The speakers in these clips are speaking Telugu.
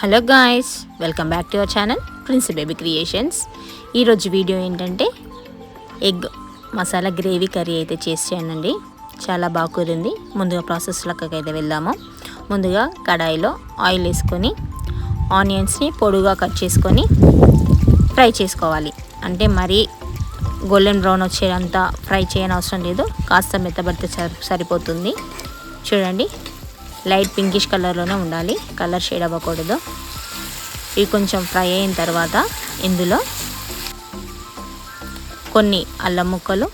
Hello guys, welcome back to our channel prince baby creations. ఈరోజు వీడియో ఏంటంటే ఎగ్ మసాలా గ్రేవీ కర్రీ అయితే చేసానండి. చాలా బాగా కుదిరింది. ముందుగా ప్రాసెస్లోకి అయితే వెళ్దాము. ముందుగా కడాయిలో ఆయిల్ వేసుకొని ఆనియన్స్ని పొడుగా కట్ చేసుకొని ఫ్రై చేసుకోవాలి. అంటే మరీ గోల్డెన్ బ్రౌన్ వచ్చేంత ఫ్రై చేయని అవసరం లేదు, కాస్త మెత్తబడితే సరిపోతుంది. చూడండి, లైట్ పింకిష్ కలర్లోనే ఉండాలి, కలర్ షేడ్ అవ్వకూడదు. ఇవి కొంచెం ఫ్రై అయిన తర్వాత ఇందులో కొన్ని అల్లం ముక్కలు,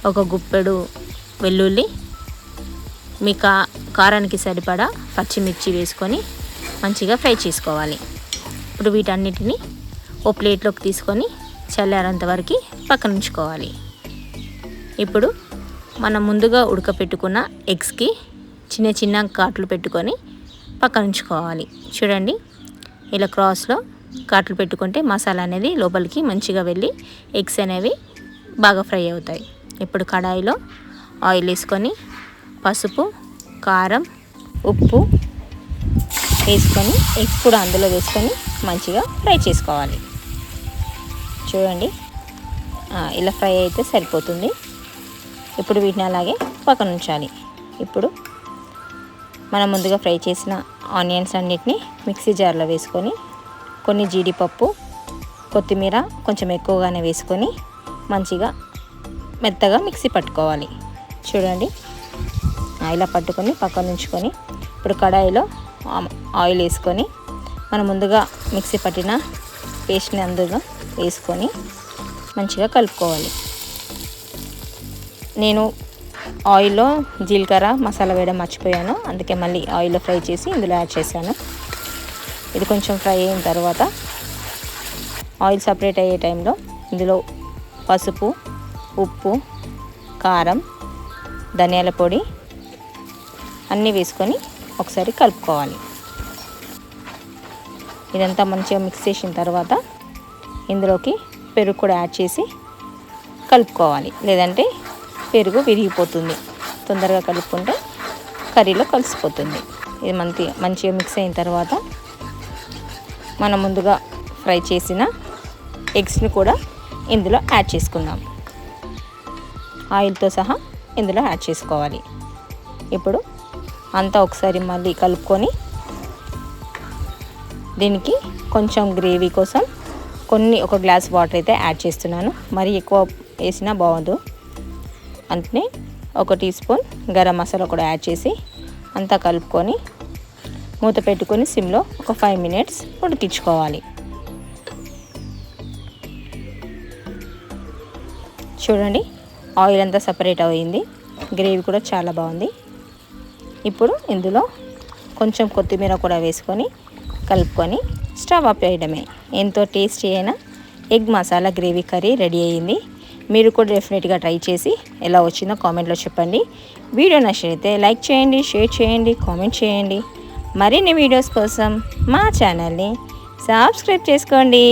ఒక గుప్పెడు వెల్లుల్లి, మీ కారానికి సరిపడా పచ్చిమిర్చి వేసుకొని మంచిగా ఫ్రై చేసుకోవాలి. ఇప్పుడు వీటన్నిటిని ఓ ప్లేట్లోకి తీసుకొని చల్లారేంత వరకు పక్కన ఉంచుకోవాలి. ఇప్పుడు మనం ముందుగా ఉడకపెట్టుకున్న ఎగ్స్కి చిన్న చిన్న కాట్లు పెట్టుకొని పక్కన ఉంచుకోవాలి. చూడండి, ఇలా క్రాస్లో కాట్లు పెట్టుకుంటే మసాలా అనేది లోపలికి మంచిగా వెళ్ళి ఎగ్స్ అనేవి బాగా ఫ్రై అవుతాయి. ఇప్పుడు కడాయిలో ఆయిల్ వేసుకొని పసుపు, కారం, ఉప్పు వేసుకొని ఎగ్స్ కూడా అందులో వేసుకొని మంచిగా ఫ్రై చేసుకోవాలి. చూడండి, ఇలా ఫ్రై అయితే సరిపోతుంది. ఇప్పుడు వీటిని అలాగే పక్కన ఉంచాలి. ఇప్పుడు మనం ముందుగా ఫ్రై చేసిన ఆనియన్స్ అన్నిటిని మిక్సీ జార్లో వేసుకొని కొన్ని జీడిపప్పు, కొత్తిమీర కొంచెం ఎక్కువగానే వేసుకొని మంచిగా మెత్తగా మిక్సీ పట్టుకోవాలి. చూడండి, ఇలా పట్టుకొని పక్కన ఉంచుకొని ఇప్పుడు కడాయిలో ఆయిల్ వేసుకొని మనం ముందుగా మిక్సీ పట్టిన పేస్ట్ని అందులో వేసుకొని మంచిగా కలుపుకోవాలి. నేను ఆయిల్లో జీలకర్ర మసాలా వేయడం మర్చిపోయాను, అందుకే మళ్ళీ ఆయిల్లో ఫ్రై చేసి ఇందులో యాడ్ చేశాను. ఇది కొంచెం ఫ్రై అయిన తర్వాత ఆయిల్ సపరేట్ అయ్యే టైంలో ఇందులో పసుపు, ఉప్పు, కారం, ధనియాల పొడి అన్నీ వేసుకొని ఒకసారి కలుపుకోవాలి. ఇదంతా మంచిగా మిక్స్ చేసిన తర్వాత ఇందులోకి పెరుగు కూడా యాడ్ చేసి కలుపుకోవాలి, లేదంటే పెరుగు విరిగిపోతుంది. తొందరగా కలుపుకుంటే కర్రీలో కలిసిపోతుంది. ఇది మంచిగా మిక్స్ అయిన తర్వాత మనం ముందుగా ఫ్రై చేసిన ఎగ్స్ని కూడా ఇందులో యాడ్ చేసుకుందాం. ఆయిల్తో సహా ఇందులో యాడ్ చేసుకోవాలి. ఇప్పుడు అంతా ఒకసారి మళ్ళీ కలుపుకొని దీనికి కొంచెం గ్రేవీ కోసం ఒక గ్లాస్ వాటర్ అయితే యాడ్ చేస్తున్నాను. మరీ ఎక్కువ వేసినా బాగోదు. అంటే 1 టీ స్పూన్ గరం మసాలా కూడా యాడ్ చేసి అంతా కలుపుకొని మూత పెట్టుకొని సిమ్లో ఒక 5 మినిట్స్ ఉడికించుకోవాలి. చూడండి, ఆయిల్ అంతా సపరేట్ అయింది, గ్రేవీ కూడా చాలా బాగుంది. ఇప్పుడు ఇందులో కొంచెం కొత్తిమీర కూడా వేసుకొని కలుపుకొని స్టవ్ ఆఫ్ చేయడమే. ఎంతో టేస్టీ అయిన egg masala gravy curry ready అయ్యింది. మీరు కూడా డెఫినెట్గా ట్రై చేసి ఎలా వచ్చిందో కామెంట్లో చెప్పండి. వీడియో నచ్చితే లైక్ చేయండి, షేర్ చేయండి, కామెంట్ చేయండి. మరిన్ని వీడియోస్ కోసం మా ఛానల్ని సబ్స్క్రైబ్ చేసుకోండి.